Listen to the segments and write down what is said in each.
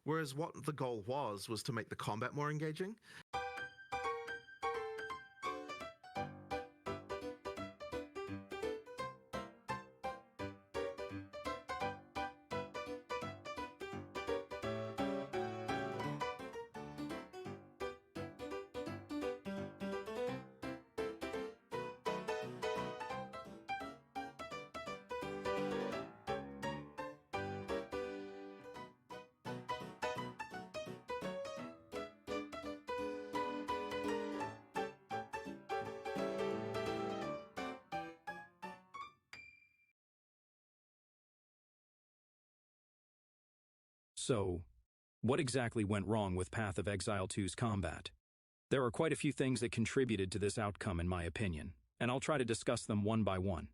whereas what the goal was to make the combat more engaging. So, what exactly went wrong with Path of Exile 2's combat? There are quite a few things that contributed to this outcome in my opinion, and I'll try to discuss them one by one.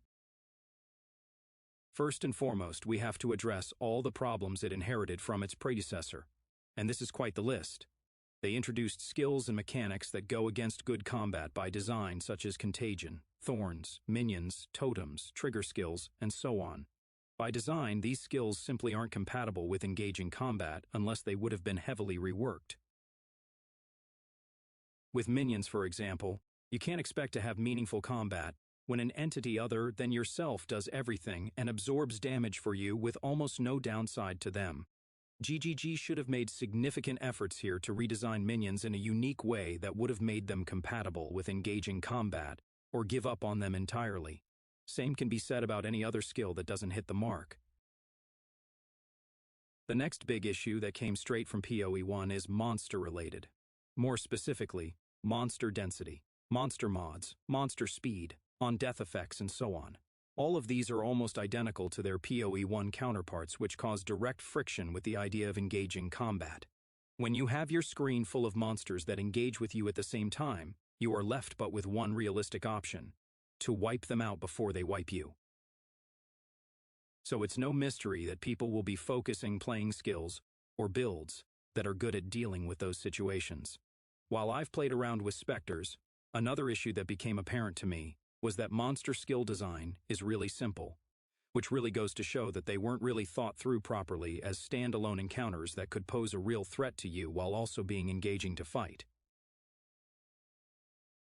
First and foremost, we have to address all the problems it inherited from its predecessor, and this is quite the list. They introduced skills and mechanics that go against good combat by design, such as contagion, thorns, minions, totems, trigger skills, and so on. By design, these skills simply aren't compatible with engaging combat unless they would have been heavily reworked. With minions, for example, you can't expect to have meaningful combat when an entity other than yourself does everything and absorbs damage for you with almost no downside to them. GGG should have made significant efforts here to redesign minions in a unique way that would have made them compatible with engaging combat, or give up on them entirely. Same can be said about any other skill that doesn't hit the mark. The next big issue that came straight from PoE1 is monster-related. More specifically, monster density, monster mods, monster speed, on-death effects, and so on. All of these are almost identical to their PoE1 counterparts, which cause direct friction with the idea of engaging combat. When you have your screen full of monsters that engage with you at the same time, you are left but with one realistic option: to wipe them out before they wipe you. So it's no mystery that people will be focusing playing skills or builds that are good at dealing with those situations. While I've played around with specters, another issue that became apparent to me was that monster skill design is really simple, which really goes to show that they weren't really thought through properly as standalone encounters that could pose a real threat to you while also being engaging to fight.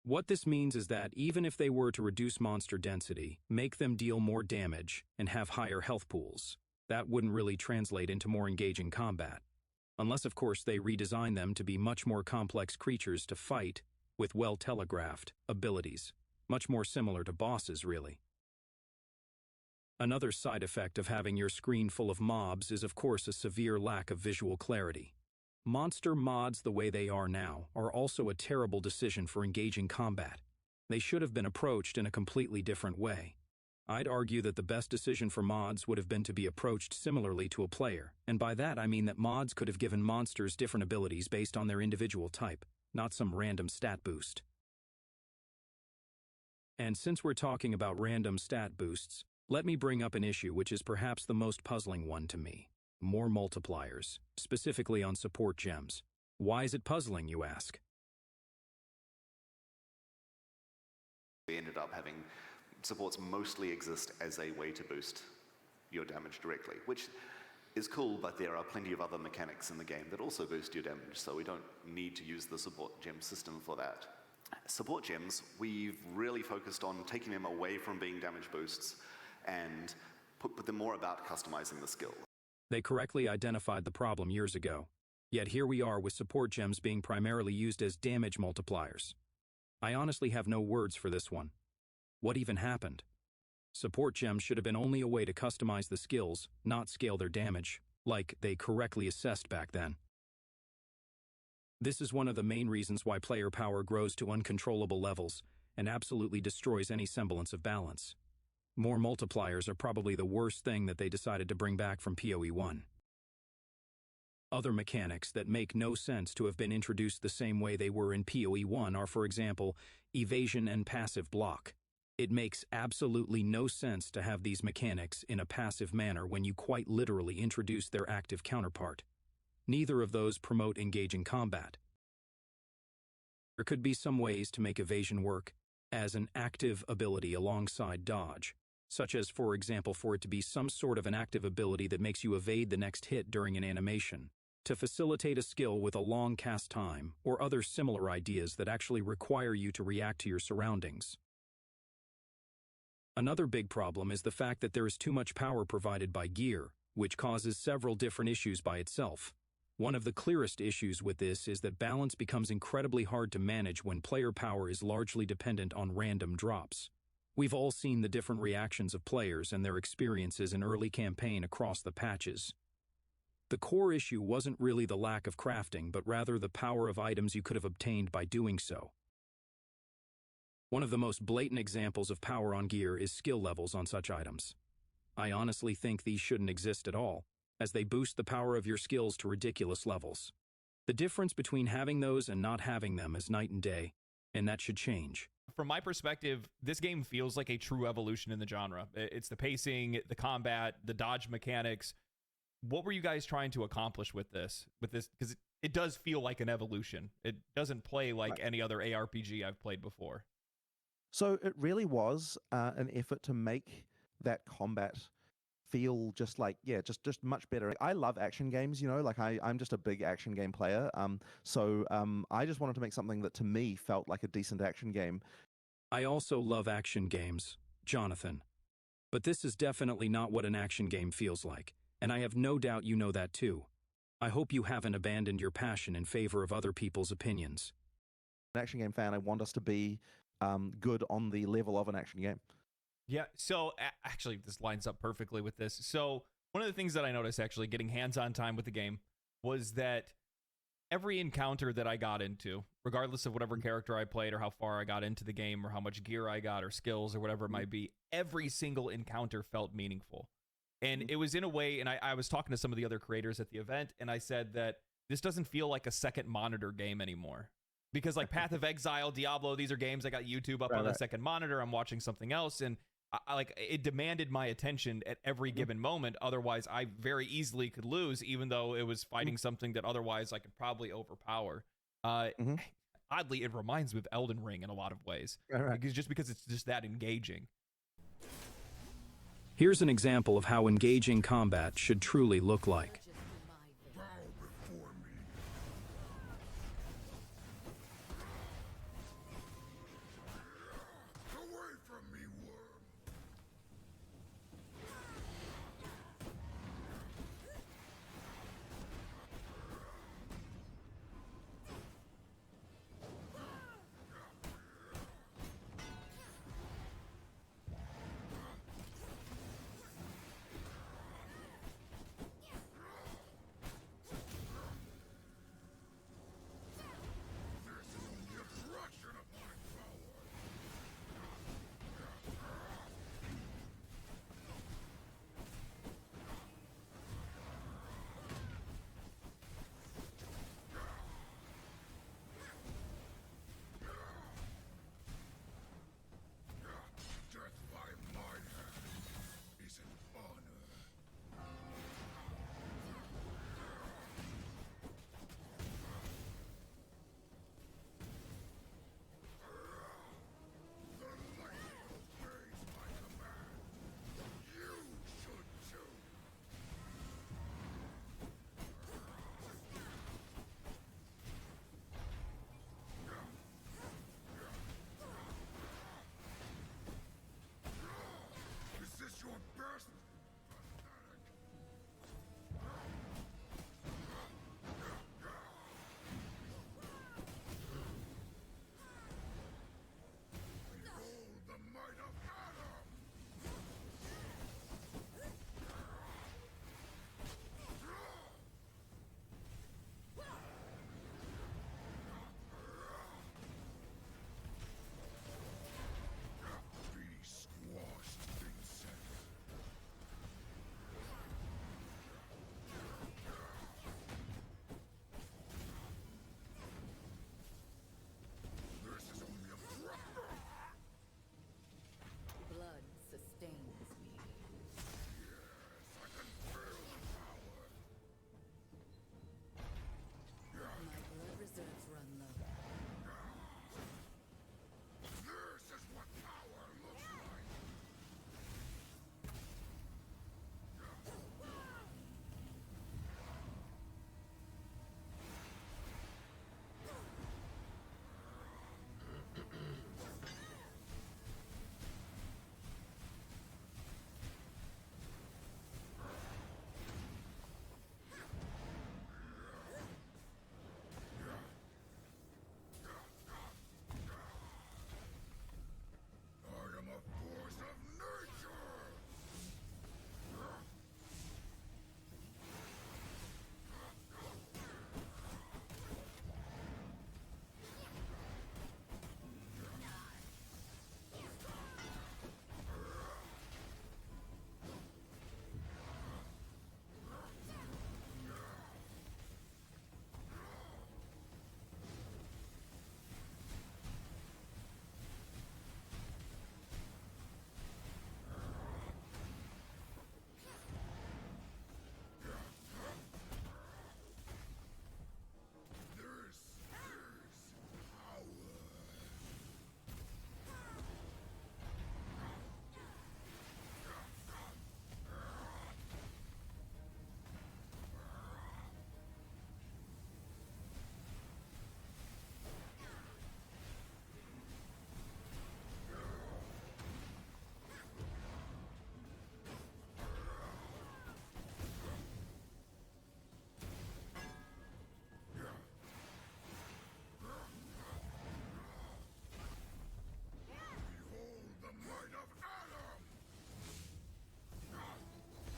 What this means is that even if they were to reduce monster density, make them deal more damage, and have higher health pools, that wouldn't really translate into more engaging combat. Unless, of course, they redesign them to be much more complex creatures to fight with well-telegraphed abilities, much more similar to bosses, really. Another side effect of having your screen full of mobs is, of course, a severe lack of visual clarity. Monster mods the way they are now are also a terrible decision for engaging combat. They should have been approached in a completely different way. I'd argue that the best decision for mods would have been to be approached similarly to a player, and by that I mean that mods could have given monsters different abilities based on their individual type, not some random stat boost. And since we're talking about random stat boosts, let me bring up an issue which is perhaps the most puzzling one to me. More multipliers, specifically on support gems. Why is it puzzling, you ask? We ended up having supports mostly exist as a way to boost your damage directly, which is cool, but there are plenty of other mechanics in the game that also boost your damage, so we don't need to use the support gem system for that. Support gems, we've really focused on taking them away from being damage boosts and put them more about customizing the skill. They correctly identified the problem years ago, yet here we are with support gems being primarily used as damage multipliers. I honestly have no words for this one. What even happened? Support gems should have been only a way to customize the skills, not scale their damage, like they correctly assessed back then. This is one of the main reasons why player power grows to uncontrollable levels and absolutely destroys any semblance of balance. More multipliers are probably the worst thing that they decided to bring back from PoE1. Other mechanics that make no sense to have been introduced the same way they were in PoE1 are, for example, evasion and passive block. It makes absolutely no sense to have these mechanics in a passive manner when you quite literally introduce their active counterpart. Neither of those promote engaging combat. There could be some ways to make evasion work as an active ability alongside dodge, such as, for example, for it to be some sort of an active ability that makes you evade the next hit during an animation. to facilitate a skill with a long cast time, or other similar ideas that actually require you to react to your surroundings. Another big problem is the fact that there is too much power provided by gear, which causes several different issues by itself. One of the clearest issues with this is that balance becomes incredibly hard to manage when player power is largely dependent on random drops. We've all seen the different reactions of players and their experiences in early campaign across the patches. The core issue wasn't really the lack of crafting, but rather the power of items you could have obtained by doing so. One of the most blatant examples of power on gear is skill levels on such items. I honestly think these shouldn't exist at all, as they boost the power of your skills to ridiculous levels. The difference between having those and not having them is night and day, and that should change. From my perspective, this game feels like a true evolution in the genre. It's the pacing, the combat, the dodge mechanics. What were you guys trying to accomplish with this? Because it does feel like an evolution. It doesn't play like any other ARPG I've played before. So it really was an effort to make that combat feel just like, just much better. I love action games, like I'm just a big action game player. So I just wanted to make something that to me felt like a decent action game. I also love action games, Jonathan. But this is definitely not what an action game feels like, and I have no doubt you know that too. I hope you haven't abandoned your passion in favor of other people's opinions. An action game fan, I want us to be good on the level of an action game. Yeah, so actually this lines up perfectly with this. So one of the things that I noticed actually getting hands-on time with the game was that every encounter that I got into, regardless of whatever character I played or how far I got into the game or how much gear I got or skills or whatever it might be, every single encounter felt meaningful. And it was in a way, and I was talking to some of the other creators at the event, and I said that this doesn't feel like a second monitor game anymore. Because like Path of Exile, Diablo, these are games I got YouTube up on the second monitor. I'm watching something else, and it demanded my attention at every given moment. Otherwise, I very easily could lose, even though it was fighting something that otherwise I could probably overpower. Oddly, it reminds me of Elden Ring in a lot of ways, because it's just that engaging. Here's an example of how engaging combat should truly look like.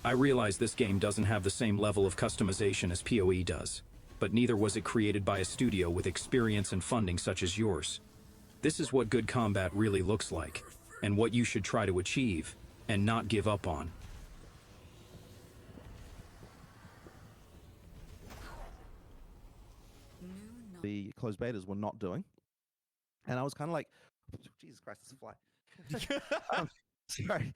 I realize this game doesn't have the same level of customization as PoE does, but neither was it created by a studio with experience and funding such as yours. This is what good combat really looks like, and what you should try to achieve, and not give up on. The closed betas were not doing. And I was kind of like, Jesus Christ, it's a fly. Sorry.